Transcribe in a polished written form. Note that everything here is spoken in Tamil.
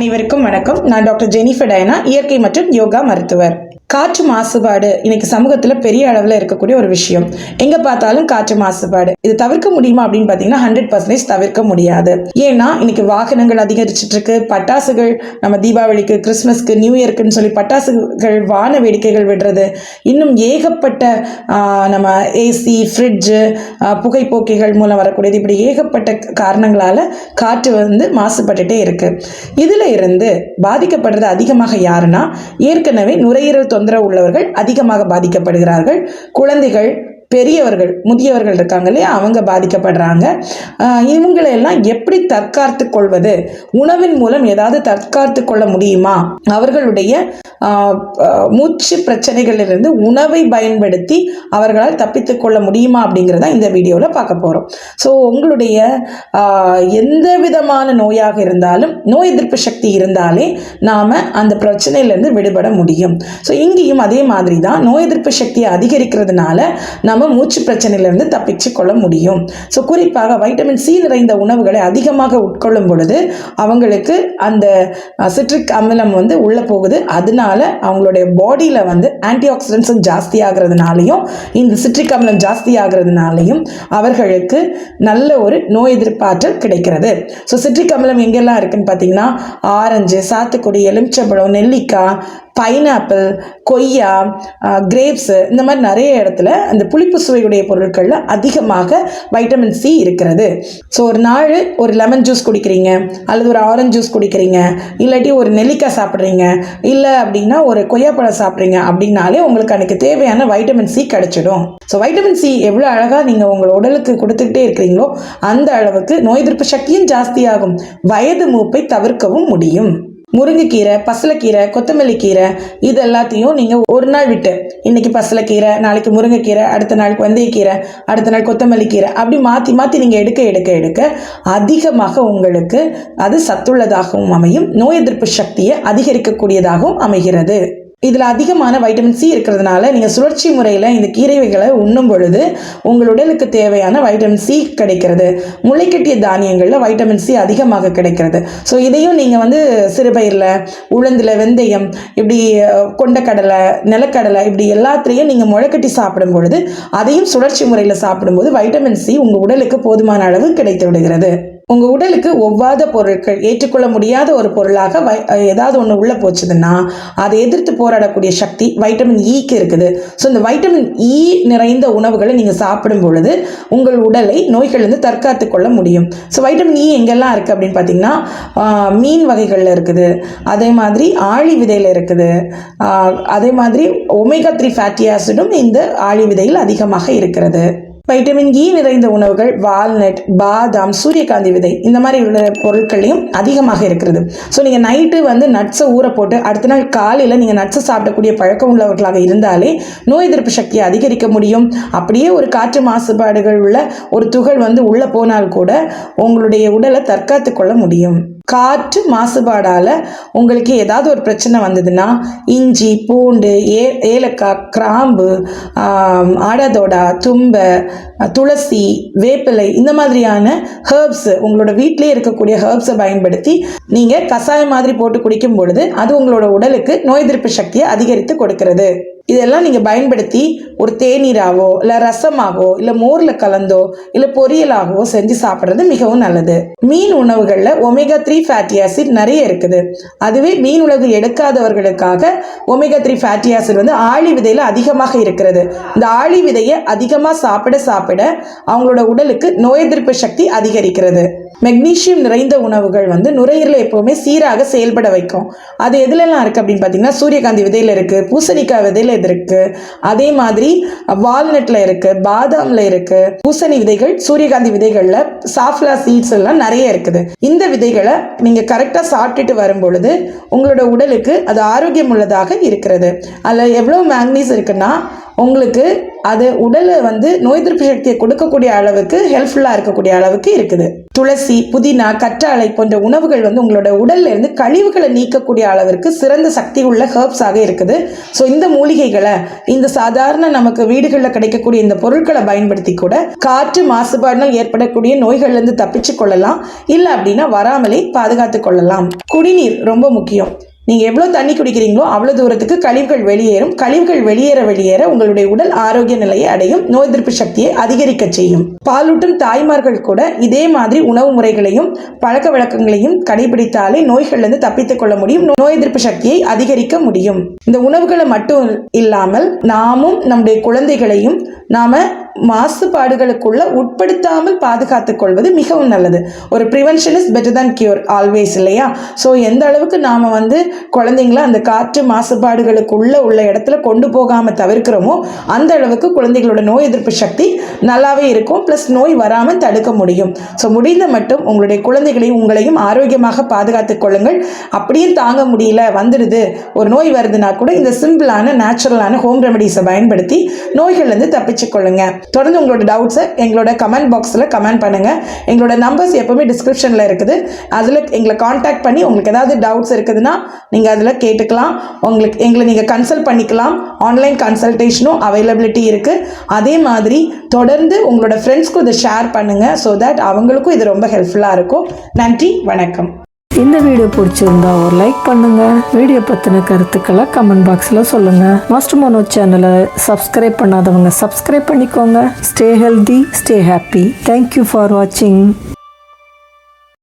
அனைவருக்கும் வணக்கம். நான் டாக்டர் ஜெனிஃபர் டயனா, இயற்கை மற்றும் யோகா மருத்துவர். காற்று மாசுபாடு இன்னைக்கு சமூகத்துல பெரிய அளவில் இருக்கக்கூடிய ஒரு விஷயம். எங்க பார்த்தாலும் காற்று மாசுபாடு. இது தவிர்க்க முடியுமா அப்படின்னு பார்த்தீங்கன்னா 100% தவிர்க்க முடியாது. ஏன்னா இன்னைக்கு வாகனங்கள் அதிகரிச்சுட்டு இருக்கு. பட்டாசுகள் நம்ம தீபாவளிக்கு, கிறிஸ்மஸ்க்கு, நியூ இயர்க்குன்னு சொல்லி பட்டாசுகள், வான வேடிக்கைகள் விடுறது, இன்னும் ஏகப்பட்ட நம்ம ஏசி, ஃப்ரிட்ஜு, புகைப்போக்கிகள் மூலம் வரக்கூடியது, இப்படி ஏகப்பட்ட காரணங்களால காற்று மாசுபட்டுட்டே இருக்கு. இதுல இருந்து பாதிக்கப்படுறது அதிகமாக யாருன்னா, ஏற்கனவே நுரையீரல் தொந்தரவு உள்ளவர்கள் அதிகமாக பாதிக்கப்படுகிறார்கள். குழந்தைகள், பெரியவர்கள், முதியவர்கள் இருக்காங்க இல்லையா, அவங்க பாதிக்கப்படுறாங்க. இவங்களெல்லாம் எப்படி தற்காத்து கொள்வது? உணவின் மூலம் ஏதாவது தற்காத்து கொள்ள முடியுமா? அவர்களுடைய மூச்சு பிரச்சனைகளிலிருந்து உணவை பயன்படுத்தி அவர்களால் தப்பித்துக் கொள்ள முடியுமா அப்படிங்கிறத இந்த வீடியோவில் பார்க்க போகிறோம். ஸோ உங்களுடைய எந்த விதமான நோயாக இருந்தாலும் நோய் எதிர்ப்பு சக்தி இருந்தாலே நாம் அந்த பிரச்சனையிலேருந்து விடுபட முடியும். ஸோ இங்கேயும் அதே மாதிரி தான், நோய் எதிர்ப்பு சக்தியை அதிகரிக்கிறதுனால நம்ம மூச்சு பிரச்சனையிலிருந்து தப்பிச்சு கொள்ள முடியும். ஸோ குறிப்பாக வைட்டமின் சி நிறைந்த உணவுகளை அதிகமாக உட்கொள்ளும் பொழுது அவங்களுக்கு அந்த சிட்ரிக் அமிலம் உள்ள போகுது. அதனால அவங்களுடைய பாடியில் ஆன்டி ஆக்சிடென்ட்ஸும் ஜாஸ்தி ஆகிறதுனாலையும், இந்த சிட்ரிக் அமிலம் ஜாஸ்தி ஆகிறதுனாலையும் அவர்களுக்கு நல்ல ஒரு நோய் எதிர்ப்பாற்றல் கிடைக்கிறது. ஸோ சிட்ரிக் அமிலம் எங்கெல்லாம் இருக்குன்னு பார்த்தீங்கன்னா, ஆரஞ்சு, சாத்துக்குடி, எலுமிச்சம்பழம், நெல்லிக்காய், பைனாப்பிள், கொய்யா, கிரேப்ஸு, இந்த மாதிரி நிறைய இடத்துல அந்த புளிப்பு சுவையுடைய பொருட்களில் அதிகமாக வைட்டமின் சி இருக்கிறது. ஸோ ஒரு நாள் ஒரு லெமன் ஜூஸ் குடிக்கிறீங்க, அல்லது ஒரு ஆரஞ்சு ஜூஸ் குடிக்கிறீங்க, இல்லாட்டி ஒரு நெல்லிக்காய் சாப்பிட்றீங்க, இல்லை அப்படின்னா ஒரு கொய்யாப்பழம் சாப்பிட்றீங்க அப்படின்னாலே உங்களுக்கு அன்றைக்கி தேவையான வைட்டமின் சி கிடைச்சிடும். ஸோ வைட்டமின் சி எவ்வளோ அழகாக நீங்கள் உங்கள் உடலுக்கு கொடுத்துக்கிட்டே இருக்கிறீங்களோ அந்த அளவுக்கு நோய் எதிர்ப்பு சக்தியும் ஜாஸ்தியாகும். வயது மூப்பை தவிர்க்கவும் முடியும். முருங்கைக்கீரை, பசலைக்கீரை, கொத்தமல்லி கீரை, இது எல்லாத்தையும் நீங்கள் ஒரு நாள் விட்டு, இன்னைக்கு பசலைக்கீரை, நாளைக்கு முருங்கைக்கீரை, அடுத்த நாளுக்கு வெந்தயக்கீரை, அடுத்த நாள் கொத்தமல்லி கீரை, அப்படி மாற்றி மாற்றி நீங்கள் எடுக்க அதிகமாக உங்களுக்கு அது சத்துள்ளதாகவும் அமையும், நோய் எதிர்ப்பு சக்தியை அதிகரிக்கக்கூடியதாகவும் அமைகிறது. இதில் அதிகமான வைட்டமின் சி இருக்கிறதுனால நீங்கள் சுழற்சி முறையில் இந்த கீரை வகைகளை உண்ணும் பொழுது உங்கள் உடலுக்கு தேவையான வைட்டமின் சி கிடைக்கிறது. முளைக்கட்டிய தானியங்களில் வைட்டமின் சி அதிகமாக கிடைக்கிறது. ஸோ இதையும் நீங்கள் சிறுபயிரில், உளுந்தில், வெந்தயம், இப்படி கொண்டக்கடலை, நிலக்கடலை, இப்படி எல்லாத்துலேயும் நீங்கள் முளைக்கட்டி சாப்பிடும் பொழுது, அதையும் சுழற்சி முறையில் சாப்பிடும்போது வைட்டமின் சி உங்கள் உடலுக்கு போதுமான அளவு கிடைத்து விடுகிறது. உங்கள் உடலுக்கு ஒவ்வாத பொருட்கள், ஏற்றுக்கொள்ள முடியாத ஒரு பொருளாக ஏதாவது ஒன்று உள்ளே போச்சுதுன்னா அதை எதிர்த்து போராடக்கூடிய சக்தி வைட்டமின் ஈக்கு இருக்குது. ஸோ இந்த வைட்டமின் இ நிறைந்த உணவுகளை நீங்கள் சாப்பிடும் பொழுது உங்கள் உடலை நோய்கள்லேருந்து தற்காத்து கொள்ள முடியும். ஸோ வைட்டமின் இ எங்கெல்லாம் இருக்குது அப்படின்னு பார்த்தீங்கன்னா, மீன் வகைகளில் இருக்குது, அதே மாதிரி ஆளி விதையில் இருக்குது, அதே மாதிரி ஒமேகா 3 ஃபேட்டி ஆசிடும் இந்த ஆளி விதையில் அதிகமாக இருக்கிறது. வைட்டமின் இ நிறைந்த உணவுகள் வால்நட், பாதாம், சூரியகாந்தி விதை, இந்த மாதிரி உள்ள பொருட்களையும் அதிகமாக இருக்கிறது. ஸோ நீங்கள் நைட்டு நட்ஸை ஊற போட்டு அடுத்த நாள் காலையில் நீங்கள் நட்ஸை சாப்பிடக்கூடிய பழக்கம் உள்ளவர்களாக இருந்தாலே நோய் எதிர்ப்பு சக்தியை அதிகரிக்க முடியும். அப்படியே ஒரு காற்று மாசுபாடுகள் உள்ள ஒரு துகள் உள்ளே போனால் கூட உங்களுடைய உடலை தற்காத்து கொள்ள முடியும். காற்று மாசுபாடால் உங்களுக்கு ஏதாவது ஒரு பிரச்சனை வந்ததுன்னா இஞ்சி, பூண்டு, ஏலக்காய், கிராம்பு, ஆடாதோடா, தும்பை, துளசி, வேப்பிலை, இந்த மாதிரியான ஹெர்ப்ஸ், உங்களோட வீட்டிலே இருக்கக்கூடிய ஹெர்ப்ஸை பயன்படுத்தி நீங்கள் கஷாயம் மாதிரி போட்டு குடிக்கும் பொழுது அது உங்களோட உடலுக்கு நோய் எதிர்ப்பு சக்தியை அதிகரித்து கொடுக்கிறது. இதெல்லாம் நீங்கள் பயன்படுத்தி ஒரு தேநீராகவோ, இல்லை ரசமாகவோ, இல்லை மோரில் கலந்தோ, இல்லை பொரியலாகவோ செஞ்சு சாப்பிட்றது மிகவும் நல்லது. மீன் உணவுகளில் ஒமேகா 3 ஃபேட்டி ஆசிட் நிறைய இருக்குது. அதுவே மீன் உணவு எடுக்காதவர்களுக்காக ஒமேகா 3 ஃபேட்டி ஆசிட் ஆளி விதையில் அதிகமாக இருக்கிறது. இந்த ஆளி விதையை அதிகமாக சாப்பிட அவங்களோட உடலுக்கு நோய் எதிர்ப்பு சக்தி அதிகரிக்கிறது. மெக்னீசியம் நிறைந்த உணவுகள் நுரையீரலை எப்போவுமே சீராக செயல்பட வைக்கும். அது எதுலெல்லாம் இருக்குது அப்படின்னு பார்த்தீங்கன்னா, சூரியகாந்தி விதையில் இருக்குது, பூசணிக்காய் விதையில் இருக்குது, அதே மாதிரி வால்நட்டில் இருக்குது, பாதாமில் இருக்குது, பூசணி விதைகள், சூரியகாந்தி விதைகளில் சாஃப்லா சீட்ஸ் எல்லாம் நிறைய இருக்குது. இந்த விதைகளை நீங்கள் கரெக்டாக சாப்பிட்டுட்டு வரும் பொழுது உங்களோட உடலுக்கு அது ஆரோக்கியம் உள்ளதாக இருக்கிறது. அதில் எவ்வளோ மேக்னீஸ் இருக்குன்னா உங்களுக்கு அது உடலை வந்து நோய் எதிர்ப்பு சக்தியை கொடுக்கக்கூடிய அளவுக்கு ஹெல்ப்ஃபுல்லாக இருக்கக்கூடிய அளவுக்கு இருக்குது. துளசி, புதினா, கற்றாழை போன்ற உணவுகள் வந்து உங்களோட உடல்ல இருந்து கழிவுகளை நீக்கக்கூடிய அளவிற்கு சிறந்த சக்தி உள்ள ஹெர்ப்ஸாக இருக்குது. ஸோ இந்த மூலிகைகளை, இந்த சாதாரண நமக்கு வீடுகளில் கிடைக்கக்கூடிய இந்த பொருட்களை பயன்படுத்தி கூட காற்று மாசுபாடுனால் ஏற்படக்கூடிய நோய்கள்லேருந்து தப்பிச்சு கொள்ளலாம். இல்லை அப்படின்னா வராமலே பாதுகாத்து கொள்ளலாம். குடிநீர் ரொம்ப முக்கியம். நீங்கள் எவ்வளோ தண்ணி குடிக்கிறீங்களோ அவ்வளோ தூரத்துக்கு கழிவுகள் வெளியேறும். கழிவுகள் வெளியேற உங்களுடைய உடல் ஆரோக்கிய நிலையை அடையும், நோய் எதிர்ப்பு சக்தியை அதிகரிக்க செய்யும். பாலூட்டும் தாய்மார்கள் கூட இதே மாதிரி உணவு முறைகளையும் பழக்க வழக்கங்களையும் கடைபிடித்தாலே நோய்கள்லேருந்து தப்பித்துக் கொள்ள முடியும், நோய் எதிர்ப்பு சக்தியை அதிகரிக்க முடியும். இந்த உணவுகளை மட்டும் இல்லாமல் நாமும் நம்முடைய குழந்தைகளையும் நாம மாசுபாடுகளுக்குள்ள உட்படுத்தாமல் பாதுகாத்துக் கொள்வது மிகவும் நல்லது. ஒரு prevention is better than cure always, இல்லையா? ஸோ எந்த அளவுக்கு நாம் வந்து குழந்தைங்கள அந்த காற்று மாசுபாடுகளுக்குள்ள உள்ள இடத்துல கொண்டு போகாமல் தவிர்க்கிறோமோ அந்த அளவுக்கு குழந்தைகளோட நோய் எதிர்ப்பு சக்தி நல்லாவே இருக்கும், ப்ளஸ் நோய் வராமல் தடுக்க முடியும். ஸோ முடிந்த மட்டும் உங்களுடைய குழந்தைகளையும் உங்களையும் ஆரோக்கியமாக பாதுகாத்துக் கொள்ளுங்கள். அப்படியும் தாங்க முடியல, வந்துடுது, ஒரு நோய் வருதுன்னா கூட இந்த சிம்பிளான நேச்சுரலான ஹோம் ரெமடிஸை பயன்படுத்தி நோய்கள்லேருந்து தப்பிச்சு கொள்ளுங்க. தொடர்ந்து உங்களோட டவுட்ஸை எங்களோட கமெண்ட் பாக்ஸில் கமெண்ட் பண்ணுங்கள். எங்களோட நம்பர்ஸ் எப்போவுமே டிஸ்கிரிப்ஷனில் இருக்குது. அதில் எங்களை காண்டாக்ட் பண்ணி உங்களுக்கு ஏதாவது டவுட்ஸ் இருக்குதுன்னா நீங்கள் அதில் கேட்டுக்கலாம். எங்களை நீங்கள் கன்சல்ட் பண்ணிக்கலாம். ஆன்லைன் கன்சல்டேஷனும் அவைலபிலிட்டி இருக்குது. அதே மாதிரி தொடர்ந்து உங்களோட ஃப்ரெண்ட்ஸ்க்கும் இதை ஷேர் பண்ணுங்கள். ஸோ தட் அவங்களுக்கும் இது ரொம்ப ஹெல்ப்ஃபுல்லாக இருக்கும். நன்றி, வணக்கம். இந்த வீடியோ பிடிச்சிருந்தா ஒரு லைக் பண்ணுங்க. வீடியோ பத்தின கருத்துக்களை கமெண்ட் பாக்ஸ்ல சொல்லுங்க. மாஸ்டர் மனோஜ் சேனலை சப்ஸ்கிரைப் பண்ணாதவங்க சப்ஸ்கிரைப் பண்ணிக்கோங்க. Stay healthy, stay happy. Thank you for வாட்சிங்.